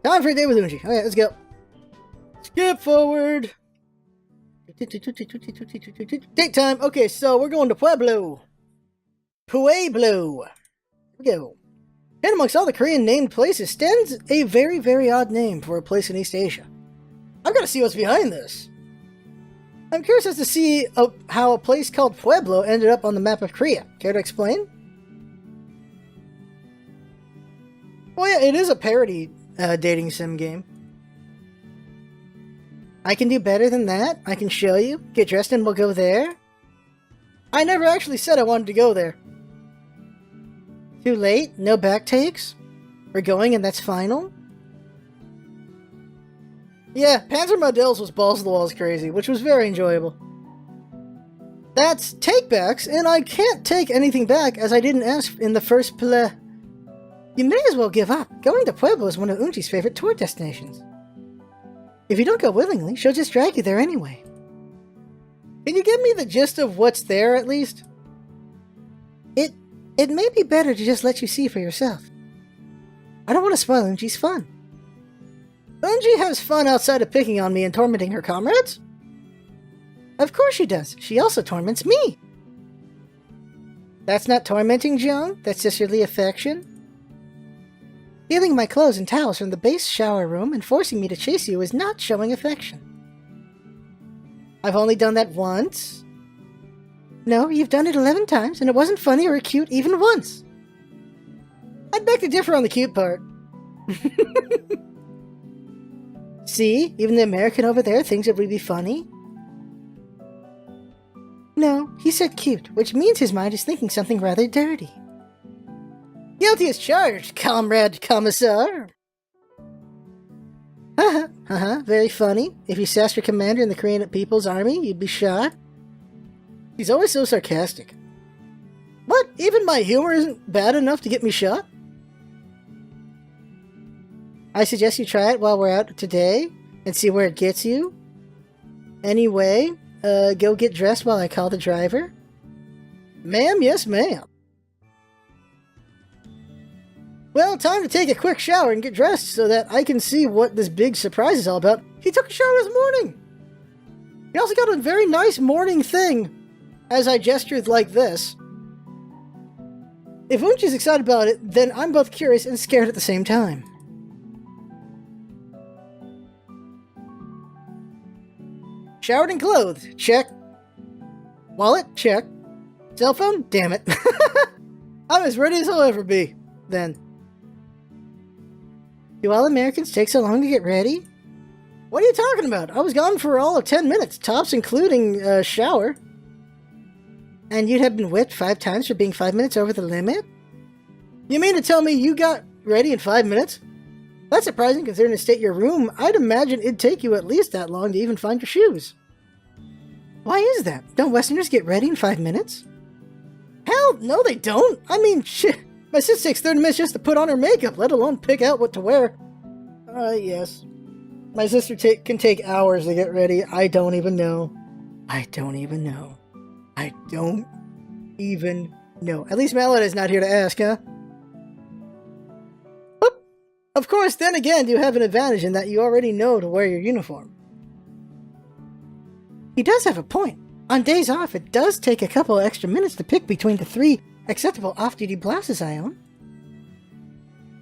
Time for a day with Eunji. Okay, let's go. Skip forward. Date time. Okay, so we're going to Pueblo. Pueblo. Here we go. And amongst all the Korean named places stands a very, very odd name for a place in East Asia. I've got to see what's behind this. I'm curious as to see how a place called Pueblo ended up on the map of Korea. Care to explain? Well, yeah, it is a parody dating sim game. I can do better than that. I can show you. Get dressed and we'll go there. I never actually said I wanted to go there. Too late? No back takes? We're going and that's final? Yeah, Panzer Models was balls to the walls crazy, which was very enjoyable. That's takebacks, and I can't take anything back as I didn't ask in the first play. You may as well give up. Going to Pueblo is one of Eunji's favorite tour destinations. If you don't go willingly, she'll just drag you there anyway. Can you give me the gist of what's there, at least? It may be better to just let you see for yourself. I don't want to spoil Eunji's fun. Eunji has fun outside of picking on me and tormenting her comrades? Of course she does. She also torments me. That's not tormenting, Joan. That's sisterly affection. Stealing my clothes and towels from the base shower room and forcing me to chase you is not showing affection. I've only done that once. No, you've done it 11 times, and it wasn't funny or cute even once. I'd beg to differ on the cute part. See? Even the American over there thinks it would be funny. No, he said cute, which means his mind is thinking something rather dirty. Guilty as charged, comrade commissar! Haha, very funny. If you sassed your commander in the Korean People's Army, you'd be shot. He's always so sarcastic. What? Even my humor isn't bad enough to get me shot? I suggest you try it while we're out today, and see where it gets you. Anyway, go get dressed while I call the driver. Ma'am, yes ma'am. Well, time to take a quick shower and get dressed so that I can see what this big surprise is all about. He took a shower this morning! He also got a very nice morning thing, as I gestured like this. If Eunji's excited about it, then I'm both curious and scared at the same time. Showered and clothed, check. Wallet, check. Cell phone, damn it. I'm as ready as I'll ever be, then. Do all Americans take so long to get ready? What are you talking about? I was gone for all of 10 minutes, tops including shower. And you'd have been whipped 5 times for being 5 minutes over the limit? You mean to tell me you got ready in 5 minutes? That's surprising considering the state of your room. I'd imagine it'd take you at least that long to even find your shoes. Why is that? Don't Westerners get ready in 5 minutes? Hell, no they don't! I mean, shit. My sis takes 30 minutes just to put on her makeup, let alone pick out what to wear. Yes. My sister can take hours to get ready. I don't even know. I don't even know. I don't even know. At least Mallet is not here to ask, huh? But, of course, then again, you have an advantage in that you already know to wear your uniform. He does have a point. On days off, it does take a couple extra minutes to pick between the 3 acceptable off-duty blouses I own.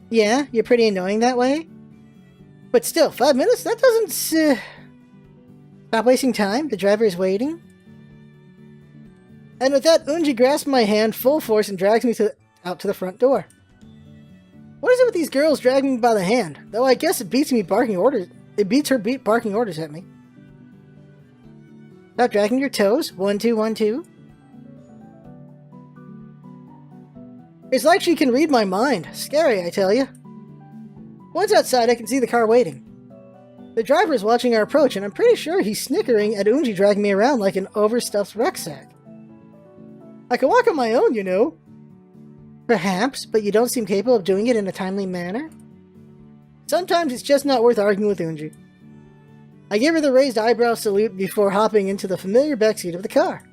Yeah, you're pretty annoying that way. But still, 5 minutes? That doesn't, Stop wasting time. The driver is waiting. And with that, Eunji grasps my hand full force and drags me out to the front door. What is it with these girls dragging me by the hand? Though I guess it beats me barking orders. It beats her barking orders at me. Stop dragging your toes. 1, 2, 1, 2. It's like she can read my mind. Scary, I tell you. Once outside, I can see the car waiting. The driver is watching our approach, and I'm pretty sure he's snickering at Eunji dragging me around like an overstuffed rucksack. I can walk on my own, you know. Perhaps, but you don't seem capable of doing it in a timely manner. Sometimes it's just not worth arguing with Eunji. I give her the raised eyebrow salute before hopping into the familiar backseat of the car.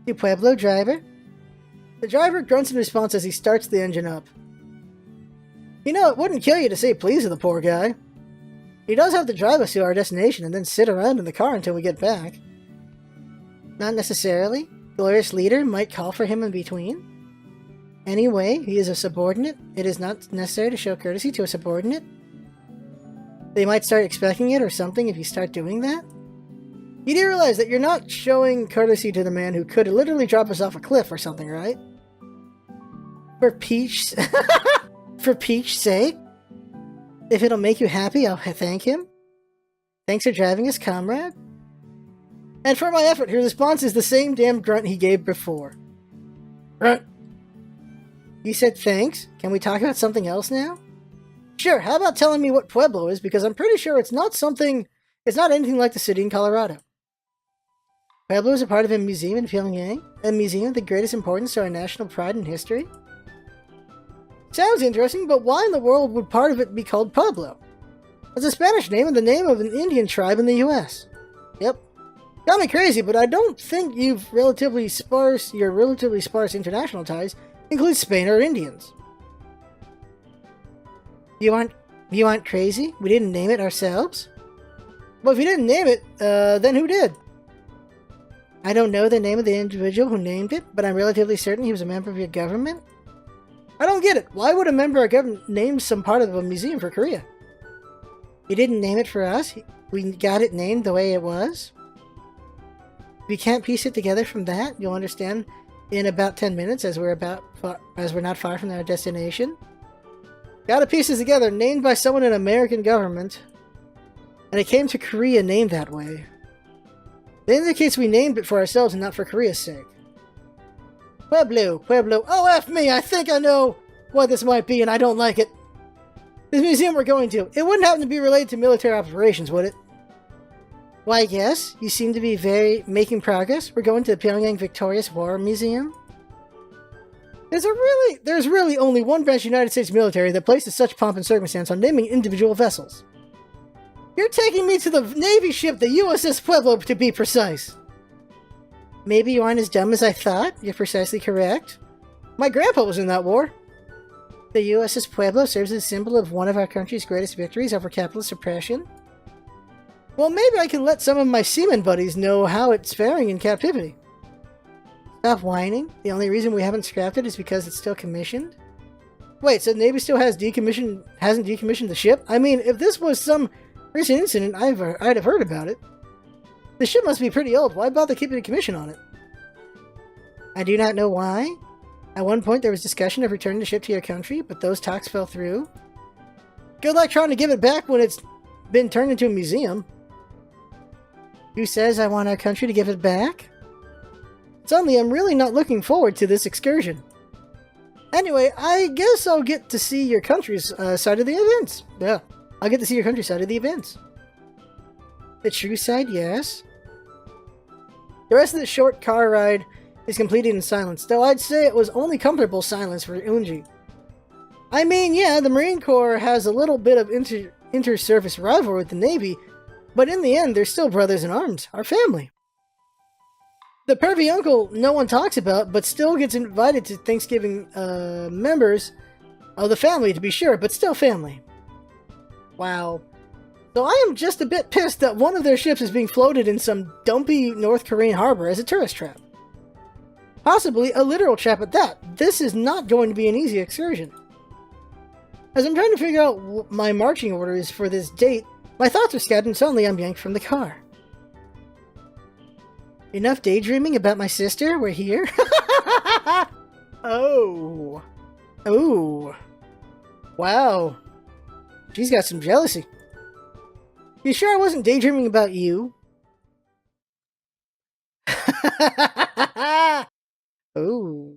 To Pueblo, driver? The driver grunts in response as he starts the engine up. You know, it wouldn't kill you to say please to the poor guy. He does have to drive us to our destination and then sit around in the car until we get back. Not necessarily. Glorious leader might call for him in between. Anyway, he is a subordinate. It is not necessary to show courtesy to a subordinate. They might start expecting it or something if you start doing that. You do realize that you're not showing courtesy to the man who could literally drop us off a cliff or something, right? For Peach's for Peach's sake? If it'll make you happy, I'll thank him. Thanks for driving us, comrade. And for my effort, his response is the same damn grunt he gave before. Grunt. You said thanks? Can we talk about something else now? Sure, how about telling me what Pueblo is, because I'm pretty sure it's not anything like the city in Colorado. Pueblo is a part of a museum in Pyongyang, a museum of the greatest importance to our national pride and history. Sounds interesting, but why in the world would part of it be called Pueblo? It's a Spanish name and the name of an Indian tribe in the US. Yep. Got me crazy, but I don't think your relatively sparse international ties include Spain or Indians. You aren't crazy? We didn't name it ourselves? Well, if you didn't name it, then who did? I don't know the name of the individual who named it, but I'm relatively certain he was a member of your government. I don't get it. Why would a member of our government name some part of a museum for Korea? You didn't name it for us. We got it named the way it was. If you can't piece it together from that, you'll understand in about 10 minutes as we're not far from our destination. Gotta piece this together. Named by someone in American government. And it came to Korea named that way. That indicates we named it for ourselves and not for Korea's sake. Pueblo. Oh, F me! I think I know what this might be, and I don't like it. This museum we're going to, it wouldn't happen to be related to military operations, would it? Why, yes. You seem to be making progress. We're going to the Pyongyang Victorious War Museum. There's really only one branch of the United States military that places such pomp and circumstance on naming individual vessels. You're taking me to the Navy ship, the USS Pueblo, to be precise. Maybe you aren't as dumb as I thought. You're precisely correct. My grandpa was in that war. The USS Pueblo serves as a symbol of one of our country's greatest victories over capitalist oppression. Well, maybe I can let some of my seaman buddies know how it's faring in captivity. Stop whining. The only reason we haven't scrapped it is because it's still commissioned. Wait, so the Navy still hasn't decommissioned the ship? I mean, if this was some recent incident, I'd have heard about it. The ship must be pretty old. Why bother keeping a commission on it? I do not know why. At one point there was discussion of returning the ship to your country, but those talks fell through. Good luck trying to give it back when it's been turned into a museum. Who says I want our country to give it back? Suddenly, I'm really not looking forward to this excursion. Anyway, I guess I'll get to see your country's side of the events. Yeah, I'll get to see your country's side of the events. The true side, yes. The rest of the short car ride is completed in silence, though I'd say it was only comfortable silence for Eunji. I mean, yeah, the Marine Corps has a little bit of inter-service rivalry with the Navy, but in the end, they're still brothers in arms, our family. The pervy uncle no one talks about, but still gets invited to Thanksgiving members of the family, to be sure, but still family. Wow. So I am just a bit pissed that one of their ships is being floated in some dumpy North Korean harbor as a tourist trap. Possibly a literal trap at that. This is not going to be an easy excursion. As I'm trying to figure out my marching orders for this date, my thoughts are scattered and suddenly I'm yanked from the car. Enough daydreaming about my sister? We're here? Oh. Oh. Wow. She's got some jealousy. You sure I wasn't daydreaming about you? Oh.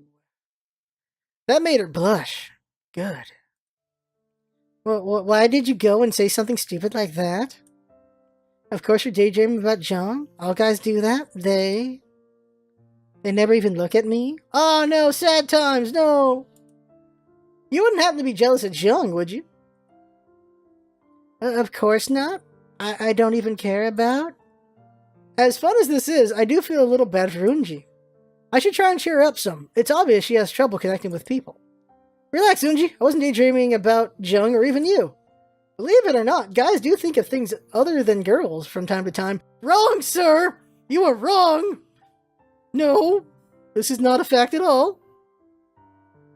That made her blush. Good. Well, why did you go and say something stupid like that? Of course you're daydreaming about John. All guys do that. They never even look at me. Oh no, sad times, no! You wouldn't happen to be jealous of Jung, would you? Of course not. I don't even care about. As fun as this is, I do feel a little bad for Eunji. I should try and cheer her up some. It's obvious she has trouble connecting with people. Relax, Eunji. I wasn't daydreaming about Jung or even you. Believe it or not, guys do think of things other than girls from time to time. Wrong, sir! You are wrong! No, this is not a fact at all.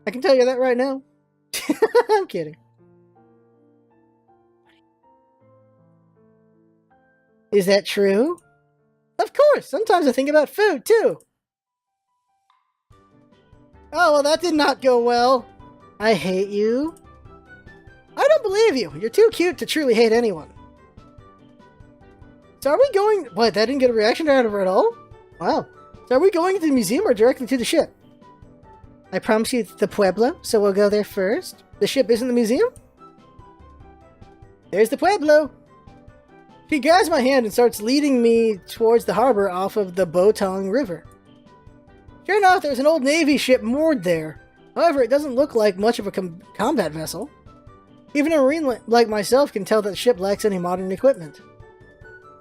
I can tell you that right now. I'm kidding. Is that true? Of course, sometimes I think about food, too. Oh, well, that did not go well. I hate you. I don't believe you. You're too cute to truly hate anyone. So are we going... What, that didn't get a reaction out of her at all? Wow. So are we going to the museum or directly to the ship? I promise you the Pueblo, so we'll go there first. The ship isn't the museum? There's the Pueblo. She grabs my hand and starts leading me towards the harbor off of the Botong River. Sure enough, there's an old Navy ship moored there. However, it doesn't look like much of a combat vessel. Even a marine like myself can tell that the ship lacks any modern equipment.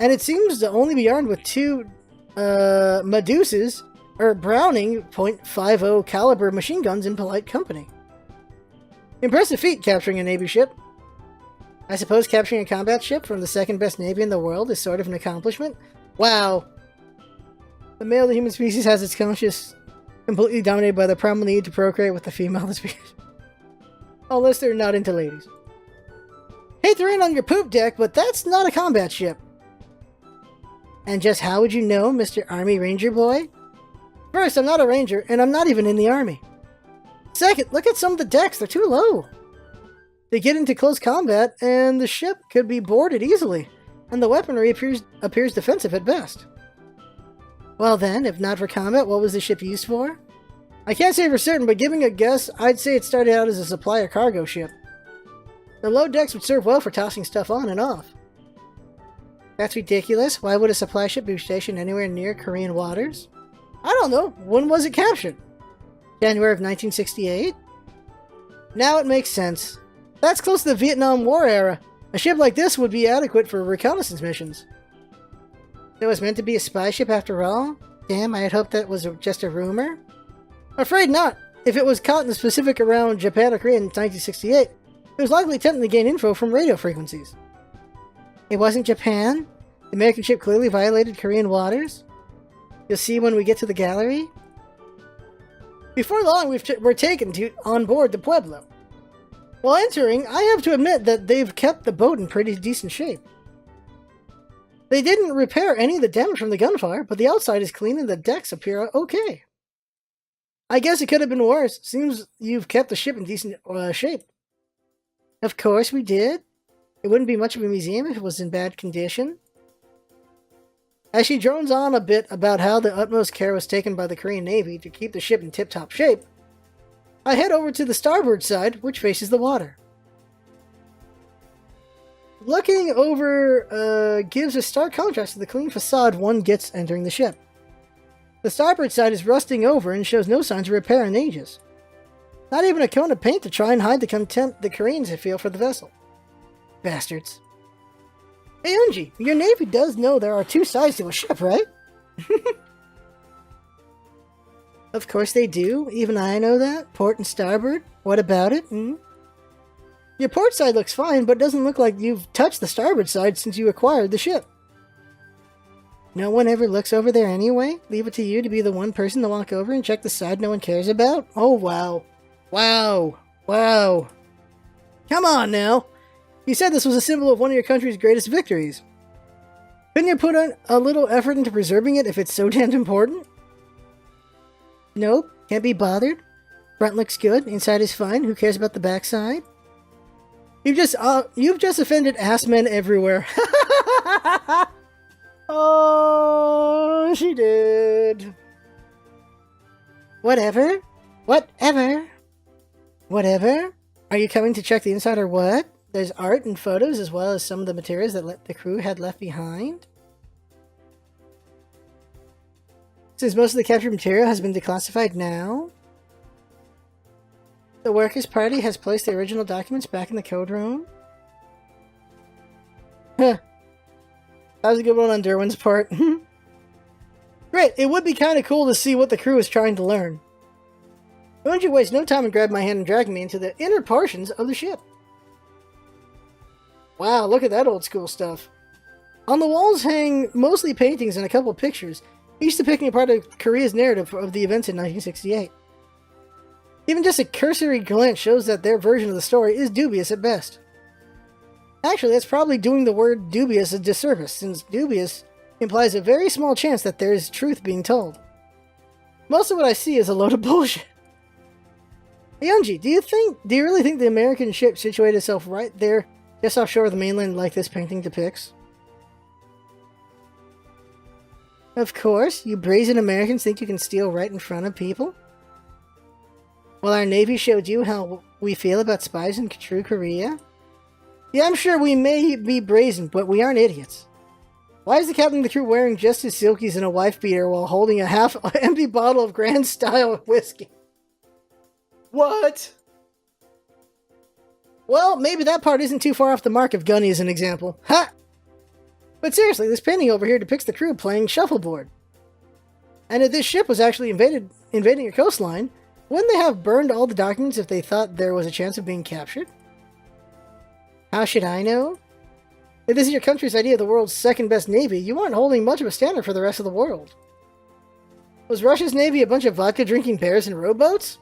And it seems to only be armed with two Medusas, or Browning .50 caliber machine guns in polite company. Impressive feat capturing a Navy ship. I suppose capturing a combat ship from the second best Navy in the world is sort of an accomplishment. Wow. The male of the human species has its conscience completely dominated by the primal need to procreate with the female of the species. Unless they're not into ladies. Hate to rain on your poop deck, but that's not a combat ship. And just how would you know, Mr. Army Ranger Boy? First, I'm not a ranger, and I'm not even in the army. Second, look at some of the decks, they're too low. They get into close combat, and the ship could be boarded easily, and the weaponry appears defensive at best. Well then, if not for combat, what was the ship used for? I can't say for certain, but giving a guess, I'd say it started out as a supply or cargo ship. The low decks would serve well for tossing stuff on and off. That's ridiculous. Why would a supply ship be stationed anywhere near Korean waters? I don't know. When was it captured? January of 1968? Now it makes sense. That's close to the Vietnam War era. A ship like this would be adequate for reconnaissance missions. It was meant to be a spy ship after all? Damn, I had hoped that was just a rumor. Afraid not. If it was caught in the Pacific around Japan or Korea in 1968, it was likely attempting to gain info from radio frequencies. It wasn't Japan? The American ship clearly violated Korean waters? You'll see when we get to the gallery. Before long, we're taken on board the Pueblo. While entering, I have to admit that they've kept the boat in pretty decent shape. They didn't repair any of the damage from the gunfire, but the outside is clean and the decks appear okay. I guess it could have been worse. Seems you've kept the ship in decent shape. Of course we did. It wouldn't be much of a museum if it was in bad condition. As she drones on a bit about how the utmost care was taken by the Korean Navy to keep the ship in tip-top shape, I head over to the starboard side, which faces the water. Looking over gives a stark contrast to the clean facade one gets entering the ship. The starboard side is rusting over and shows no signs of repair in ages. Not even a coat of paint to try and hide the contempt the Koreans feel for the vessel. Bastards. Hey Eunji, your Navy does know there are two sides to a ship, right? Of course they do. Even I know that. Port and starboard. What about it? Your port side looks fine, but it doesn't look like you've touched the starboard side since you acquired the ship. No one ever looks over there anyway? Leave it to you to be the one person to walk over and check the side no one cares about? Oh, wow. Wow. Wow. Come on now. You said this was a symbol of one of your country's greatest victories. Couldn't you put a little effort into preserving it if it's so damned important? Nope. Can't be bothered. Front looks good. Inside is fine. Who cares about the backside? You've just offended ass men everywhere. Oh, she did. Whatever. Whatever. Whatever. Are you coming to check the inside or what? There's art and photos as well as some of the materials that the crew had left behind. Since most of the captured material has been declassified now, the Workers' Party has placed the original documents back in the code room. Huh. That was a good one on Derwin's part. Great, it would be kind of cool to see what the crew is trying to learn. Eunji wastes no time and grabbed my hand and dragged me into the inner portions of the ship. Wow, look at that old school stuff. On the walls hang mostly paintings and a couple of pictures, each depicting a part of Korea's narrative of the events in 1968. Even just a cursory glance shows that their version of the story is dubious at best. Actually, that's probably doing the word dubious a disservice, since dubious implies a very small chance that there is truth being told. Most of what I see is a load of bullshit. Eunji, do you really think the American ship situated itself right there, just offshore of the mainland like this painting depicts? Of course, you brazen Americans think you can steal right in front of people? Well, our Navy showed you how we feel about spies in true Korea? Yeah, I'm sure we may be brazen, but we aren't idiots. Why is the captain of the crew wearing just his silkies and a wife beater while holding a half-empty bottle of Grand Style whiskey? What? Well, maybe that part isn't too far off the mark if Gunny is an example. Ha! But seriously, this painting over here depicts the crew playing shuffleboard. And if this ship was actually invading a coastline, wouldn't they have burned all the documents if they thought there was a chance of being captured? How should I know? If this is your country's idea of the world's second-best navy, you aren't holding much of a standard for the rest of the world. Was Russia's navy a bunch of vodka-drinking bears in rowboats?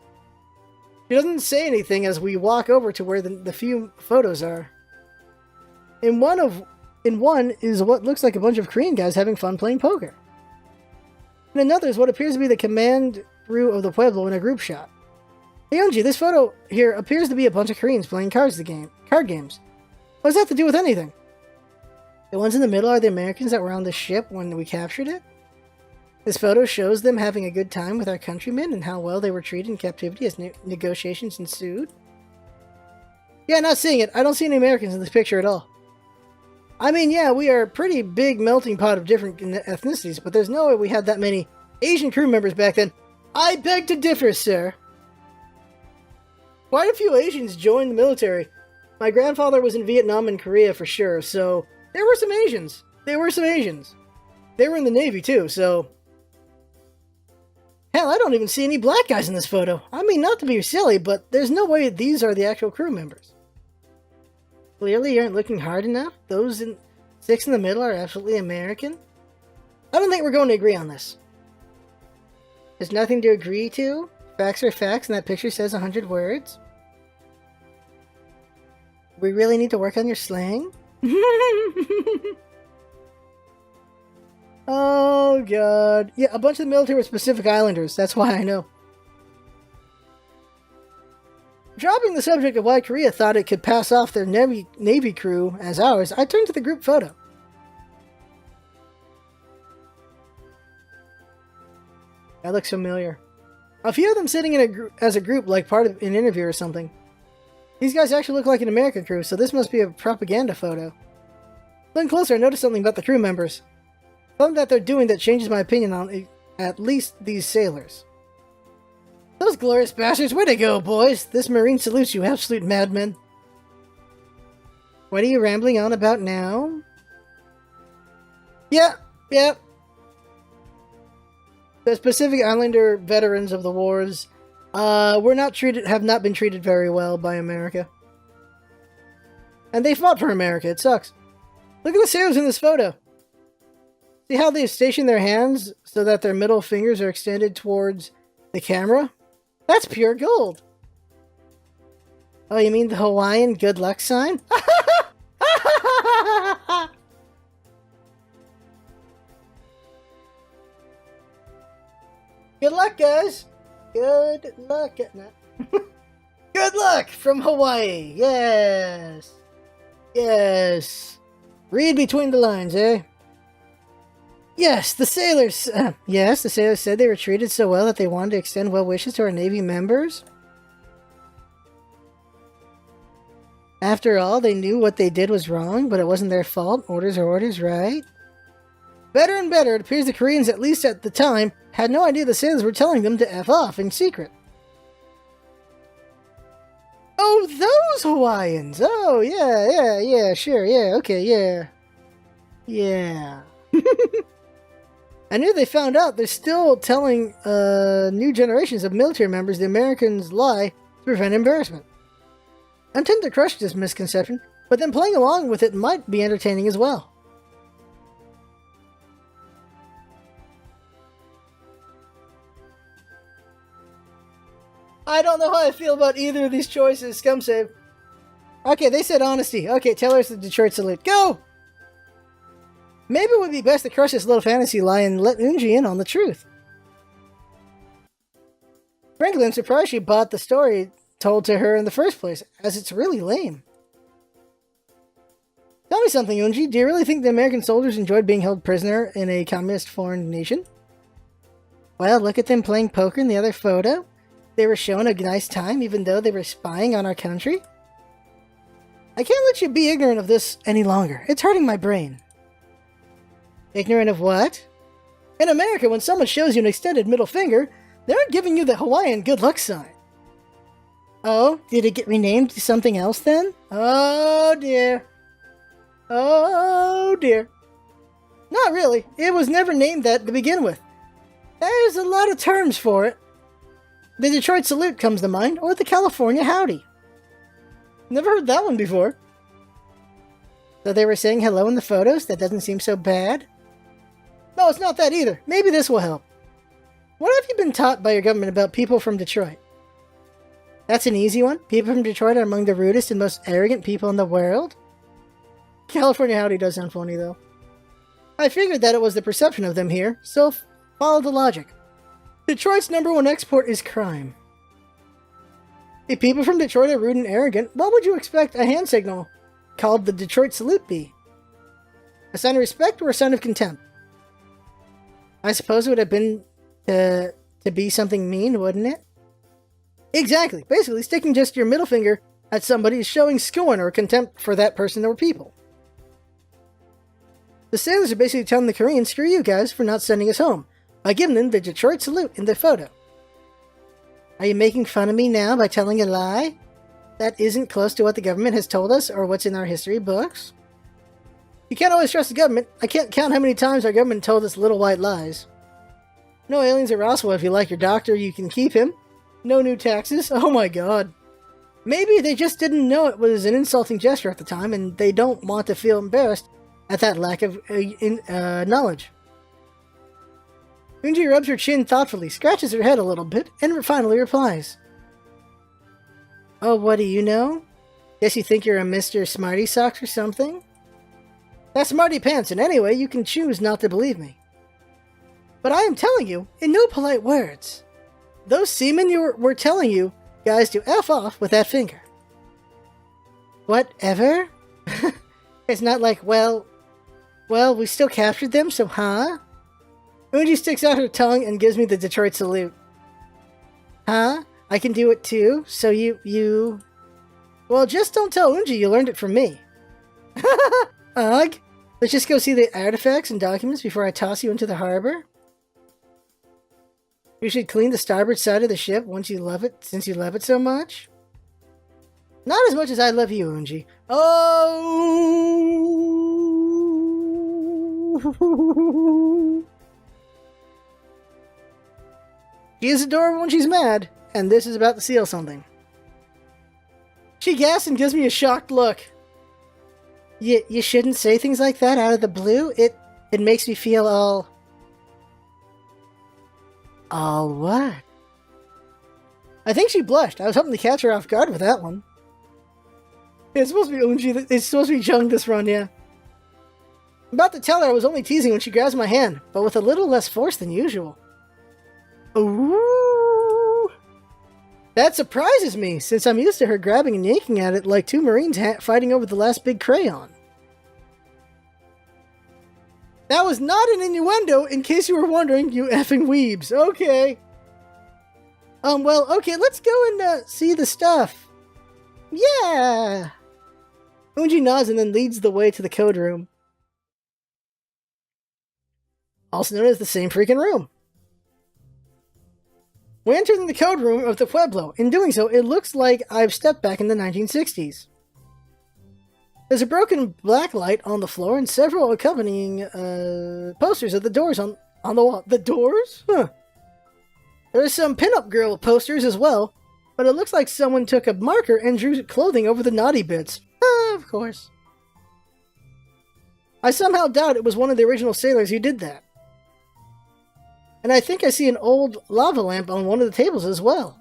She doesn't say anything as we walk over to where the few photos are. In one is what looks like a bunch of Korean guys having fun playing poker. In another is what appears to be the command crew of the Pueblo in a group shot. Eunji, this photo here appears to be a bunch of Koreans playing card games. What does that have to do with anything? The ones in the middle are the Americans that were on the ship when we captured it. This photo shows them having a good time with our countrymen and how well they were treated in captivity as negotiations ensued. Yeah, not seeing it. I don't see any Americans in this picture at all. I mean, yeah, we are a pretty big melting pot of different ethnicities, but there's no way we had that many Asian crew members back then. I beg to differ, sir. Quite a few Asians joined the military. My grandfather was in Vietnam and Korea for sure, so there were some Asians. They were in the Navy too, so... Hell, I don't even see any black guys in this photo. I mean, not to be silly, but there's no way these are the actual crew members. Clearly, you aren't looking hard enough. Those 6 in the middle are absolutely American. I don't think we're going to agree on this. There's nothing to agree to. Facts are facts, and that picture says 100 words. We really need to work on your slang? Oh, God. Yeah, a bunch of the military were Pacific Islanders. That's why I know. Dropping the subject of why Korea thought it could pass off their Navy crew as ours, I turned to the group photo. That looks familiar. A few of them sitting in as a group like part of an interview or something. These guys actually look like an American crew, so this must be a propaganda photo. Looking closer, I noticed something about the crew members. Something that they're doing that changes my opinion on at least these sailors. Those glorious bastards, way to go, boys! This Marine salutes you, absolute madmen. What are you rambling on about now? Yeah. The Pacific Islander veterans of the wars have not been treated very well by America. And they fought for America, it sucks. Look at the sailors in this photo. See how they've stationed their hands so that their middle fingers are extended towards the camera? That's pure gold. Oh, you mean the Hawaiian good luck sign? Good luck, guys. Good luck. Good luck from Hawaii. Yes. Yes. Read between the lines, eh? Yes, the sailors said they were treated so well that they wanted to extend well wishes to our Navy members. After all, they knew what they did was wrong, but it wasn't their fault. Orders are orders, right? Better and better, it appears the Koreans, at least at the time, had no idea the sailors were telling them to F off in secret. Oh, those Hawaiians! Oh, yeah, sure, yeah, okay, yeah. Yeah. I knew they found out they're still telling new generations of military members the Americans lie to prevent embarrassment. I'm tempted to crush this misconception, but then playing along with it might be entertaining as well. I don't know how I feel about either of these choices, Scum Save. Okay, they said honesty. Okay, tell us the Detroit salute. Go! Maybe it would be best to crush this little fantasy lie and let Eunji in on the truth. Frankly, I'm surprised she bought the story told to her in the first place, as it's really lame. Tell me something, Eunji. Do you really think the American soldiers enjoyed being held prisoner in a communist foreign nation? Well, look at them playing poker in the other photo. They were showing a nice time, even though they were spying on our country. I can't let you be ignorant of this any longer. It's hurting my brain. Ignorant of what? In America, when someone shows you an extended middle finger, they aren't giving you the Hawaiian good luck sign. Oh, did it get renamed to something else then? Oh dear. Oh dear. Not really. It was never named that to begin with. There's a lot of terms for it. The Detroit salute comes to mind, or the California howdy. Never heard that one before. So they were saying hello in the photos? That doesn't seem so bad. No, it's not that either. Maybe this will help. What have you been taught by your government about people from Detroit? That's an easy one. People from Detroit are among the rudest and most arrogant people in the world. California howdy does sound funny, though. I figured that it was the perception of them here, so follow the logic. Detroit's #1 export is crime. If people from Detroit are rude and arrogant, what would you expect a hand signal called the Detroit salute be? A sign of respect or a sign of contempt? I suppose it would have been to be something mean, wouldn't it? Exactly. Basically, sticking just your middle finger at somebody is showing scorn or contempt for that person or people. The sailors are basically telling the Koreans, screw you guys for not sending us home, by giving them the Detroit salute in their photo. Are you making fun of me now by telling a lie? That isn't close to what the government has told us or what's in our history books. You can't always trust the government. I can't count how many times our government told us little white lies. No aliens at Roswell. If you like your doctor, you can keep him. No new taxes. Oh my god. Maybe they just didn't know it was an insulting gesture at the time, and they don't want to feel embarrassed at that lack of knowledge. Eunji rubs her chin thoughtfully, scratches her head a little bit, and finally replies. Oh, what do you know? Guess you think you're a Mr. Smarty Socks or something? That's Smarty Pants, and anyway, you can choose not to believe me. But I am telling you, in no polite words, those seamen were telling you guys to F off with that finger. Whatever? It's not like, well, we still captured them, so huh? Eunji sticks out her tongue and gives me the Detroit salute. Huh? I can do it too, so you... Well, just don't tell Eunji you learned it from me. Ugh! Let's just go see the artifacts and documents before I toss you into the harbor. You should clean the starboard side of the ship once you love it, since you love it so much. Not as much as I love you, Eunji. Oh! She is adorable when she's mad, and this is about to seal something. She gasps and gives me a shocked look. You shouldn't say things like that out of the blue. It makes me feel all... All what? I think she blushed. I was hoping to catch her off guard with that one. It's supposed to be Eunji. It's supposed to be Jung this run, yeah. I'm about to tell her I was only teasing when she grabs my hand, but with a little less force than usual. Ooh! That surprises me, since I'm used to her grabbing and yanking at it like two Marines fighting over the last big crayon. That was not an innuendo, in case you were wondering, you effing weebs. Okay. Well, okay, let's go and see the stuff. Yeah! Eunji nods and then leads the way to the code room. Also known as the same freaking room. We entered in the code room of the Pueblo. In doing so, it looks like I've stepped back in the 1960s. There's a broken black light on the floor and several accompanying posters of the doors on On the wall. The doors? Huh. There's some pinup girl posters as well, but it looks like someone took a marker and drew clothing over the naughty bits. Of course. I somehow doubt it was one of the original sailors who did that. And I think I see an old lava lamp on one of the tables as well.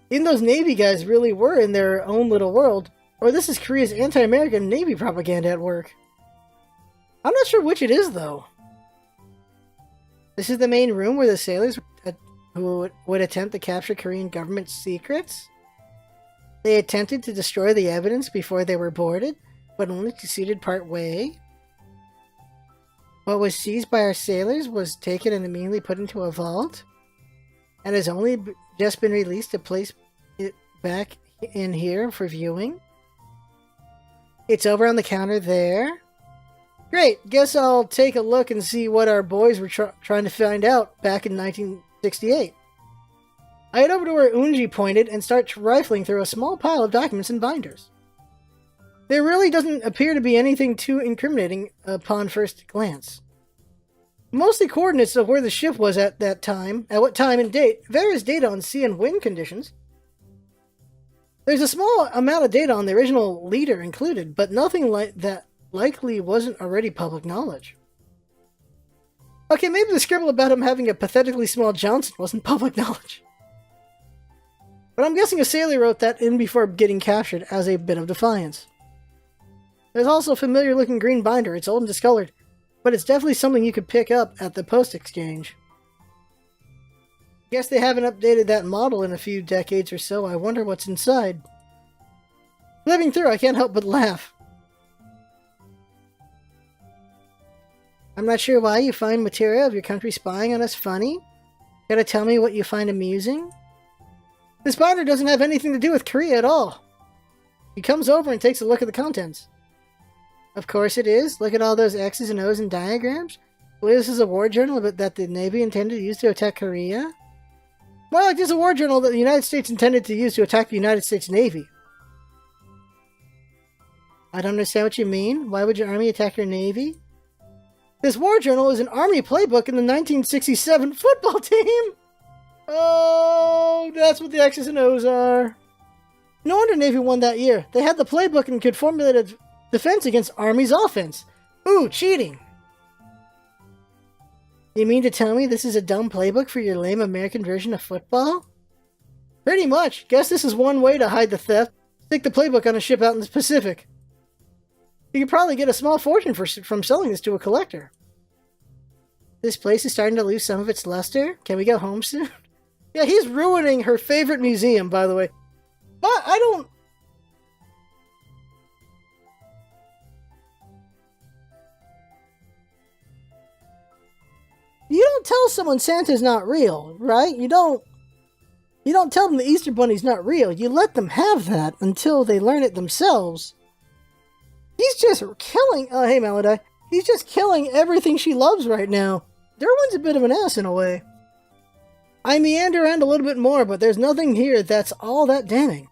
Even those Navy guys really were in their own little world, or this is Korea's anti-American Navy propaganda at work. I'm not sure which it is, though. This is the main room where the sailors who would attempt to capture Korean government secrets. They attempted to destroy the evidence before they were boarded, but only succeeded part way. What was seized by our sailors was taken and immediately put into a vault, and has only just been released to place it back in here for viewing. It's over on the counter there. Great, guess I'll take a look and see what our boys were trying to find out back in 1968. I head over to where Eunji pointed and start rifling through a small pile of documents and binders. There really doesn't appear to be anything too incriminating upon first glance. Mostly coordinates of where the ship was at that time, at what time and date, various data on sea and wind conditions. There's a small amount of data on the original leader included, but nothing like that likely wasn't already public knowledge. Okay, maybe the scribble about him having a pathetically small Johnson wasn't public knowledge. But I'm guessing a sailor wrote that in before getting captured as a bit of defiance. There's also a familiar-looking green binder. It's old and discolored, but it's definitely something you could pick up at the post exchange. Guess they haven't updated that model in a few decades or so. I wonder what's inside. Flipping through, I can't help but laugh. I'm not sure why you find material of your country spying on us funny. Gotta tell me what you find amusing? This binder doesn't have anything to do with Korea at all. He comes over and takes a look at the contents. Of course it is. Look at all those X's and O's and diagrams. Well, this is a war journal that the Navy intended to use to attack Korea? More like this is a war journal that the United States intended to use to attack the United States Navy. I don't understand what you mean. Why would your army attack your Navy? This war journal is an army playbook in the 1967 football team! Oh, that's what the X's and O's are. No wonder Navy won that year. They had the playbook and could formulate a defense against Army's offense. Ooh, cheating! You mean to tell me this is a dumb playbook for your lame American version of football? Pretty much. Guess this is one way to hide the theft. Stick the playbook on a ship out in the Pacific. You could probably get a small fortune from selling this to a collector. This place is starting to lose some of its luster. Can we go home soon? Yeah, he's ruining her favorite museum, by the way. But I don't... You don't tell someone Santa's not real, right? You don't tell them the Easter Bunny's not real. You let them have that until they learn it themselves. He's just killing... Oh, hey, Melody. He's just killing everything she loves right now. Derwin's a bit of an ass in a way. I meander around a little bit more, but there's nothing here that's all that damning.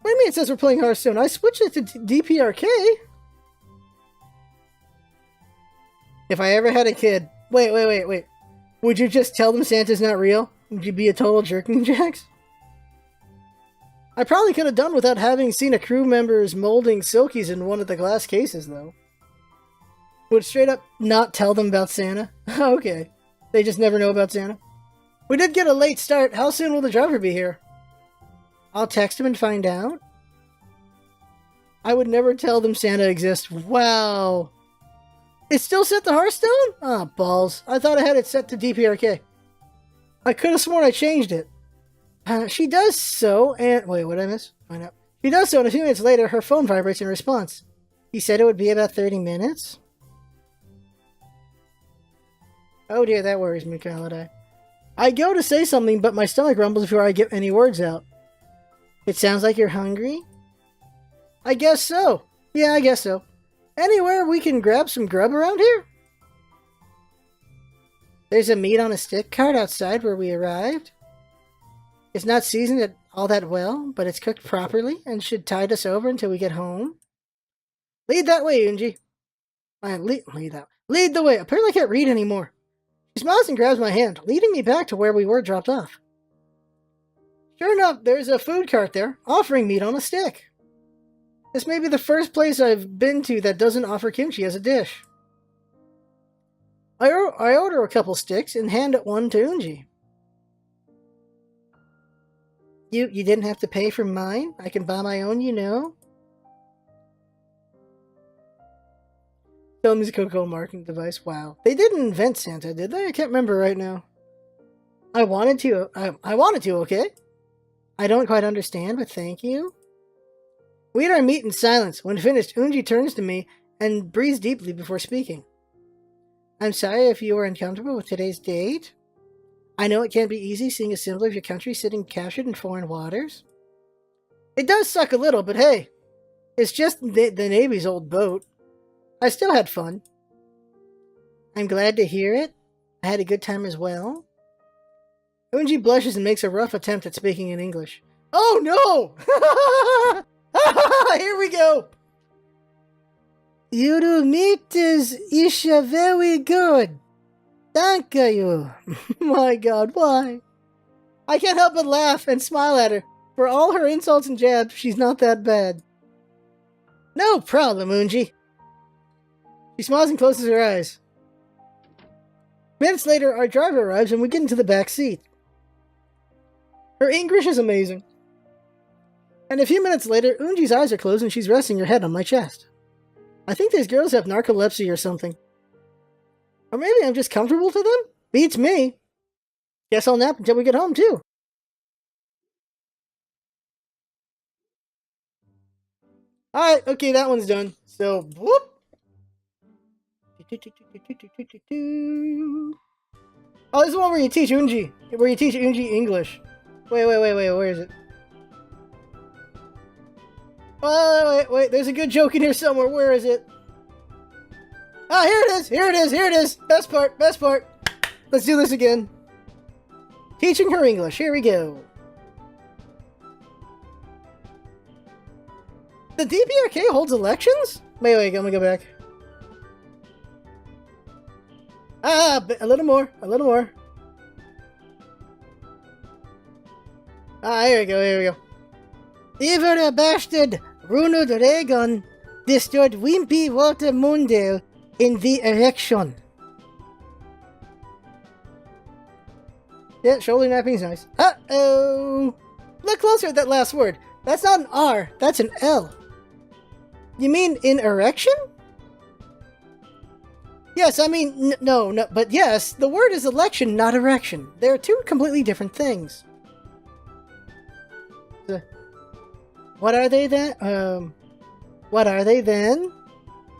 What do you mean it says we're playing Hearthstone? I switched it to DPRK. If I ever had a kid... Wait. Would you just tell them Santa's not real? Would you be a total jerking jacks? I probably could have done without having seen a crew member's molding silkies in one of the glass cases, though. Would straight up not tell them about Santa? Okay. They just never know about Santa. We did get a late start. How soon will the driver be here? I'll text him and find out. I would never tell them Santa exists. Wow. It's still set to Hearthstone? Ah, balls. I thought I had it set to DPRK. I could have sworn I changed it. She does so, and... Wait, what did I miss? Find out. She does so, and a few minutes later, her phone vibrates in response. He said it would be about 30 minutes? Oh dear, that worries me, Holiday. I go to say something, but my stomach rumbles before I get any words out. It sounds like you're hungry? I guess so. Yeah, I guess so. Anywhere we can grab some grub around here? There's a meat on a stick cart outside where we arrived. It's not seasoned all that well, but it's cooked properly and should tide us over until we get home. Lead that way, Eunji. Lead the way. Apparently I can't read anymore. She smiles and grabs my hand, leading me back to where we were dropped off. Sure enough, there's a food cart there, offering meat on a stick. This may be the first place I've been to that doesn't offer kimchi as a dish. I order a couple sticks and hand one to Eunji. You didn't have to pay for mine? I can buy my own, you know? Film's Cocoa marketing device. Wow. They didn't invent Santa, did they? I can't remember right now. I wanted to, okay? I don't quite understand, but thank you. We eat our meat in silence. When finished, Eunji turns to me and breathes deeply before speaking. I'm sorry if you were uncomfortable with today's date. I know it can't be easy seeing a symbol of your country sitting captured in foreign waters. It does suck a little, but hey, it's just the Navy's old boat. I still had fun. I'm glad to hear it. I had a good time as well. Eunji blushes and makes a rough attempt at speaking in English. Oh no! Here we go! Your meat is very good. Thank you. My god, why? I can't help but laugh and smile at her. For all her insults and jabs, she's not that bad. No problem, Eunji. She smiles and closes her eyes. Minutes later, our driver arrives and we get into the back seat. Her English is amazing. And a few minutes later, Eunji's eyes are closed and she's resting her head on my chest. I think these girls have narcolepsy or something. Or maybe I'm just comfortable to them? Beats me. Guess I'll nap until we get home, too. Alright, okay, that one's done. So, whoop! Oh, this is the one where you teach Eunji. Where you teach Eunji English. Wait, where is it? Oh, wait, there's a good joke in here somewhere. Where is it? Ah, here it is. Best part. Let's do this again. Teaching her English. Here we go. The DPRK holds elections? Wait, I'm gonna go back. Ah, a little more. Ah, here we go. Evil bastard Ronald Reagan destroyed Wimpy Walter Mondale in the election. Yeah, shoulder napping's nice. Uh-oh! Look closer at that last word. That's not an R, that's an L. You mean in erection? Yes, I mean, no, but yes, the word is election, not erection. They're two completely different things. What are they then?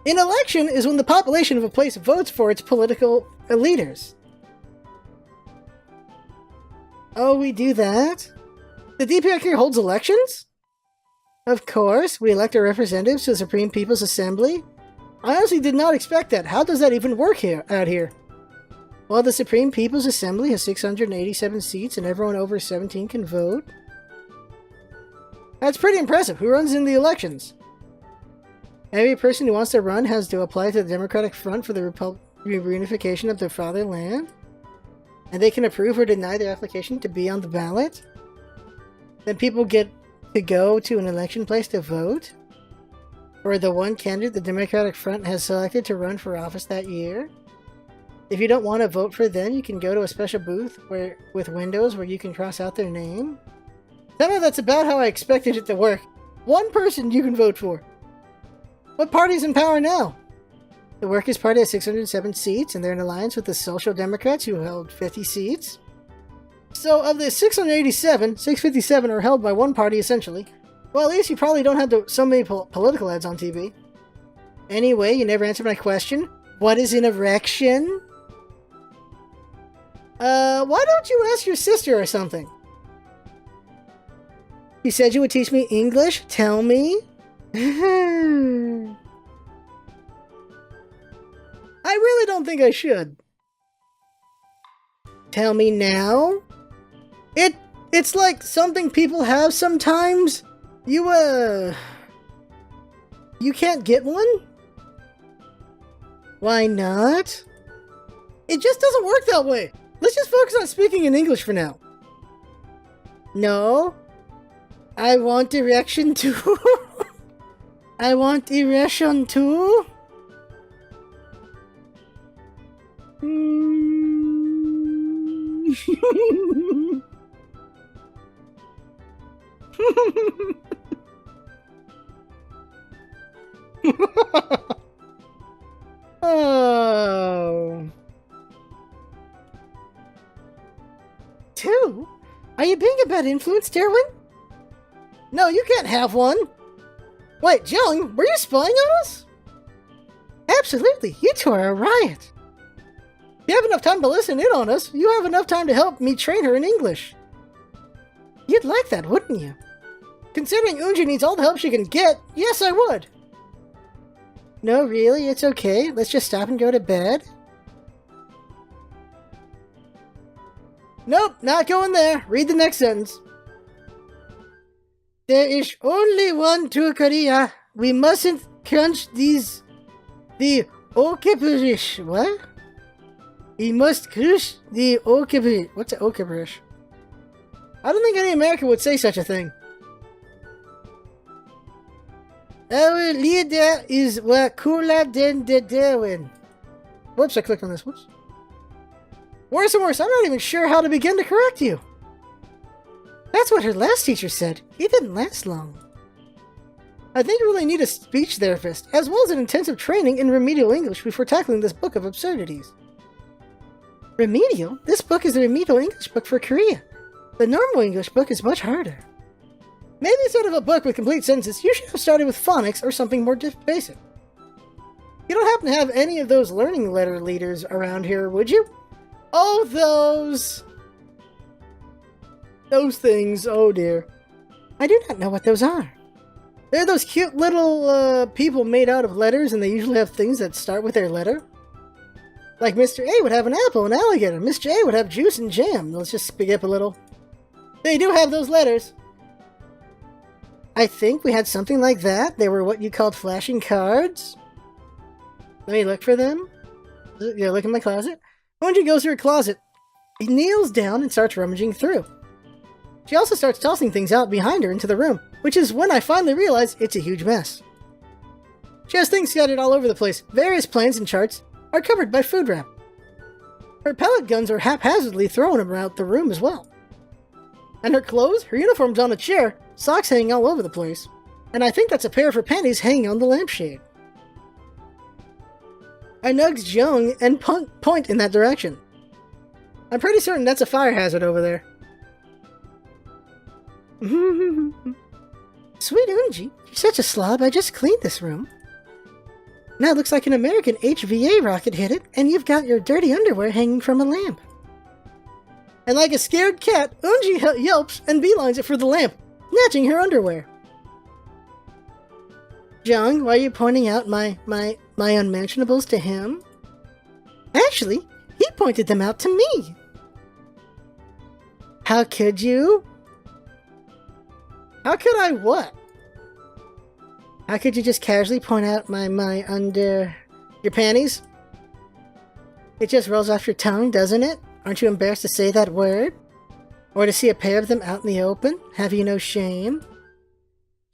An election is when the population of a place votes for its political leaders. Oh, we do that? The DPRK holds elections? Of course, we elect our representatives to the Supreme People's Assembly. I honestly did not expect that. How does that even work out here? Well, the Supreme People's Assembly has 687 seats and everyone over 17 can vote. That's pretty impressive. Who runs in the elections? Every person who wants to run has to apply to the Democratic Front for the reunification of their fatherland. And they can approve or deny their application to be on the ballot. Then people get to go to an election place to vote for the one candidate the Democratic Front has selected to run for office that year. If you don't want to vote for them, you can go to a special booth with windows where you can cross out their name. Somehow that's about how I expected it to work. One person you can vote for. What party's in power now? The Workers' Party has 607 seats, and they're in alliance with the Social Democrats, who held 50 seats. So, of the 687, 657 are held by one party, essentially. Well, at least you probably don't have so many political ads on TV. Anyway, you never answered my question. What is an erection? Why don't you ask your sister or something? You said you would teach me English? Tell me. I really don't think I should. Tell me now? It's like something people have sometimes. You can't get one? Why not? It just doesn't work that way. Let's just focus on speaking in English for now. No. I want erection too. I want erection too. Oh. 2? Are you being a bad influence, Darwin? No, you can't have one. Wait, Jung, were you spying on us? Absolutely, you two are a riot. If you have enough time to listen in on us, you have enough time to help me train her in English. You'd like that, wouldn't you? Considering Eunji needs all the help she can get, yes, I would. No, really, it's okay. Let's just stop and go to bed. Nope, not going there. Read the next sentence. There is only one to Korea. We mustn't crunch these... the okeberish. What? We must crush the okeberish. What's an okeberish? I don't think any American would say such a thing. Our leader is cooler than the Darwin. Whoops, I clicked on this. Whoops. Worse and worse, I'm not even sure how to begin to correct you. That's what her last teacher said. He didn't last long. I think you really need a speech therapist, as well as an intensive training in remedial English before tackling this book of absurdities. Remedial? This book is the remedial English book for Korea. The normal English book is much harder. Maybe instead of a book with complete sentences, you should have started with phonics or something more basic. You don't happen to have any of those learning letter leaders around here, would you? Oh, those things, oh dear. I do not know what those are. They're those cute little people made out of letters, and they usually have things that start with their letter. Like Mr. A would have an apple and alligator. Mr. A would have juice and jam. Let's just speak up a little. They do have those letters. I think we had something like that. They were what you called flashing cards. Let me look for them. Yeah, look in my closet. Eunji goes to her closet. He kneels down and starts rummaging through. She also starts tossing things out behind her into the room, which is when I finally realize it's a huge mess. She has things scattered all over the place. Various plans and charts are covered by food wrap. Her pellet guns are haphazardly thrown around the room as well. And her clothes, her uniform's on a chair, socks hanging all over the place. And I think that's a pair of her panties hanging on the lampshade. I nudge Jung and point in that direction. I'm pretty certain that's a fire hazard over there. Sweet Eunji, you're such a slob, I just cleaned this room. Now it looks like an American HVA rocket hit it, and you've got your dirty underwear hanging from a lamp. And like a scared cat, Eunji yelps and beelines it for the lamp, snatching her underwear. Jung, why are you pointing out my unmentionables to him? Actually, he pointed them out to me. How could you? How could I what? How could you just casually point out my under... your panties? It just rolls off your tongue, doesn't it? Aren't you embarrassed to say that word? Or to see a pair of them out in the open? Have you no shame?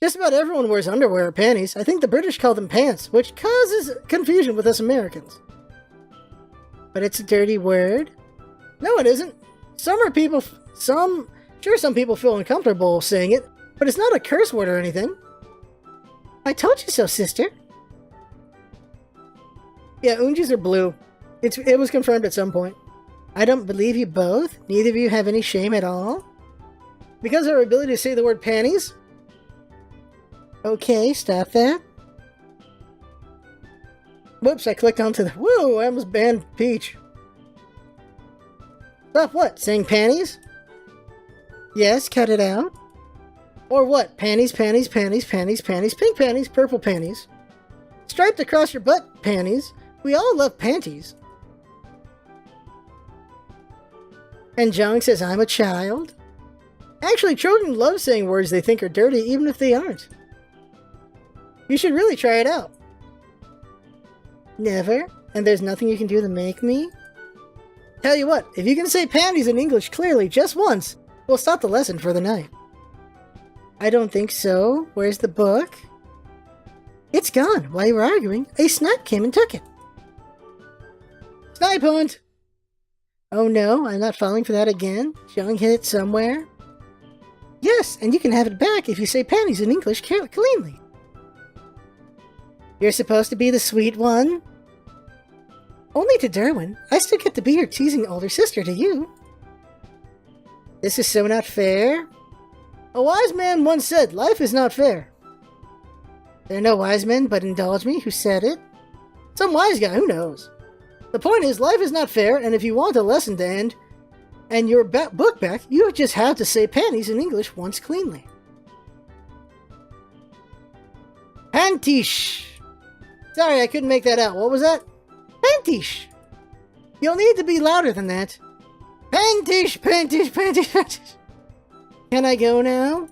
Just about everyone wears underwear or panties. I think the British call them pants, which causes confusion with us Americans. But it's a dirty word? No, it isn't. Some people feel uncomfortable saying it, but it's not a curse word or anything. I told you so, sister. Yeah, Eunjis are blue. It was confirmed at some point. I don't believe you both. Neither of you have any shame at all. Because of our ability to say the word panties? Okay, stop that. Whoops, I clicked onto the... Whoa, I almost banned Peach. Stop what? Saying panties? Yes, cut it out. Or what? Panties, panties, panties, panties, panties, pink panties, purple panties. Striped across your butt panties. We all love panties. And Jung says I'm a child. Actually, children love saying words they think are dirty, even if they aren't. You should really try it out. Never. And there's nothing you can do to make me? Tell you what, if you can say panties in English clearly just once, we'll stop the lesson for the night. I don't think so. Where's the book? It's gone. While you were arguing, a snipe came and took it. Snipe hunt! Oh no, I'm not falling for that again. Jiang hid it somewhere. Yes, and you can have it back if you say panties in English cleanly. You're supposed to be the sweet one? Only to Derwin. I still get to be your teasing older sister to you. This is so not fair. A wise man once said, life is not fair. There are no wise men, but indulge me, who said it? Some wise guy, who knows? The point is, life is not fair, and if you want a lesson to end, and your book back, you just have to say panties in English once cleanly. Pantish! Sorry, I couldn't make that out. What was that? Pantish! You'll need to be louder than that. Pantish, pantish, pantish, pantish. Can I go now?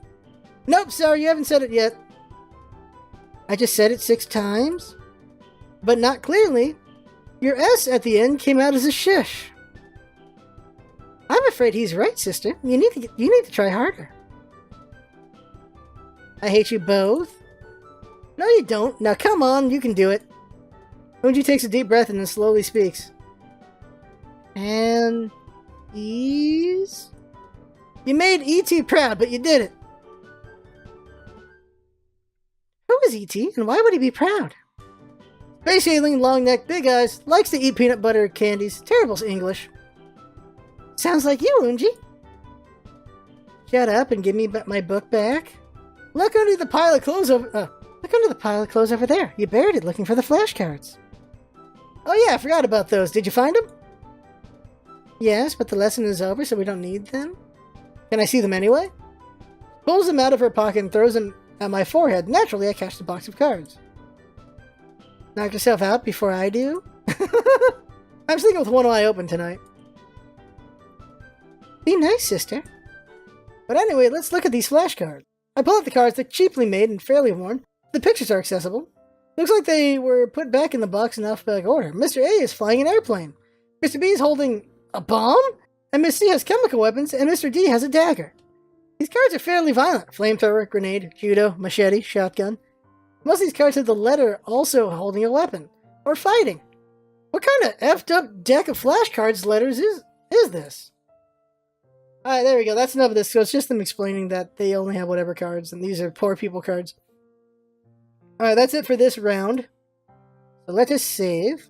Nope, sorry, you haven't said it yet. I just said it 6 times. But not clearly. Your S at the end came out as a shish. I'm afraid he's right, sister. You need to try harder. I hate you both. No, you don't. Now come on, you can do it. Eunji takes a deep breath and then slowly speaks. And ease. You made E.T. proud, but you did it. Who is E.T. and why would he be proud? Space alien, long neck, big eyes, likes to eat peanut butter candies. Terrible English. Sounds like you, Eunji. Shut up and give me my book back. Look under the pile of clothes over there. You buried it looking for the flashcards. Oh yeah, I forgot about those. Did you find them? Yes, but the lesson is over, so we don't need them. Can I see them anyway? Pulls them out of her pocket and throws them at my forehead. Naturally, I catch the box of cards. Knock yourself out before I do? I'm sleeping with one eye open tonight. Be nice, sister. But anyway, let's look at these flashcards. I pull out the cards. They're cheaply made and fairly worn. The pictures are accessible. Looks like they were put back in the box in alphabetical order. Mr. A is flying an airplane. Mr. B is holding a bomb? And Miss C has chemical weapons, and Mr. D has a dagger. These cards are fairly violent. Flamethrower, grenade, judo, machete, shotgun. Most of these cards have the letter also holding a weapon. Or fighting. What kind of effed up deck of flashcards letters is this? Alright, there we go. That's enough of this. So it's just them explaining that they only have whatever cards, and these are poor people cards. Alright, that's it for this round. So let us save.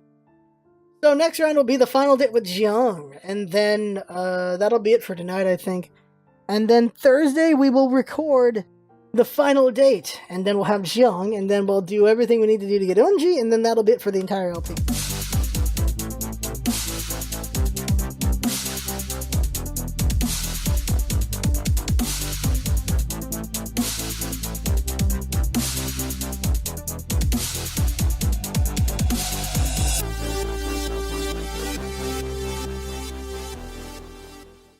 So next round will be the final date with Jiang, and then that'll be it for tonight, I think. And then Thursday we will record the final date, and then we'll have Jiang, and then we'll do everything we need to do to get Eunji, and then that'll be it for the entire LP.